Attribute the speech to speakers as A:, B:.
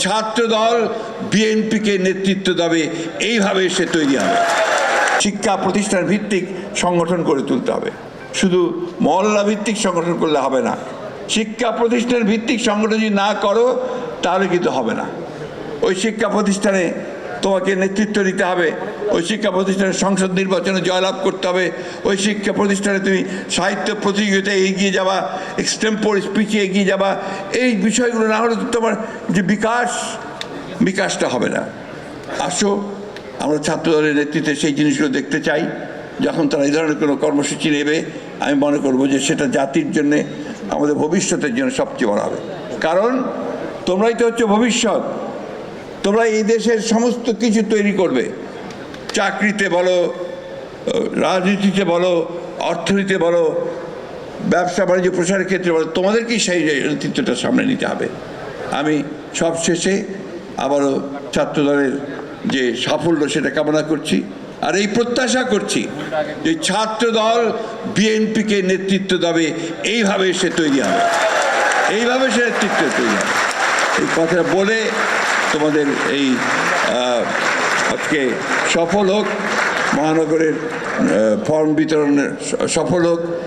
A: ছাত্র দল বিএনপিকে নেতৃত্ব দেবে, এইভাবে সে তৈরি হবে। শিক্ষা প্রতিষ্ঠান ভিত্তিক সংগঠন করে তুলতে হবে, শুধু মহল্লা ভিত্তিক সংগঠন করলে হবে না। শিক্ষা প্রতিষ্ঠান ভিত্তিক সংগঠন যদি না করো তাহলে কিন্তু হবে না। ওই শিক্ষা প্রতিষ্ঠানে তোমাকে নেতৃত্ব দিতে হবে, ওই শিক্ষা প্রতিষ্ঠানের সংসদ নির্বাচনে জয়লাভ করতে হবে, ওই শিক্ষা প্রতিষ্ঠানে তুমি সাহিত্য প্রতিযোগিতায় এগিয়ে যাবা, এক্সটেম্পোর স্পিচে এগিয়ে যাবা। এই বিষয়গুলো না হলে তোমার যে বিকাশটা হবে না। আসো, আমরা ছাত্রদলের নেতৃত্বে সেই জিনিসগুলো দেখতে চাই। যখন তারা এই ধরনের কোনো কর্মসূচি নেবে, আমি মনে করবো যে সেটা জাতির জন্যে, আমাদের ভবিষ্যতের জন্য সবচেয়ে বড় হবে। কারণ তোমরাই তো হচ্ছে ভবিষ্যৎ, তোমরা এই দেশের সমস্ত কিছু তৈরি করবে। চাকরিতে বলো, রাজনীতিতে বলো, অর্থনীতিতে বলো, ব্যবসা বাণিজ্য প্রসারের ক্ষেত্রে বলো, তোমাদেরকেই সেই নেতৃত্বটা সামনে নিতে হবে। আমি সবশেষে আবারও ছাত্রদলের যে সাফল্য সেটা কামনা করছি, আর এই প্রত্যাশা করছি যে ছাত্রদল বিএনপিকে নেতৃত্ব দেবে, এইভাবে সে তৈরি হবে, এইভাবে সে নেতৃত্ব তৈরি হবে। এই কথা বলে তোমাদের এই আজকে সফল হোক, মহানগরের ফর্ম বিতরণের সফল হোক।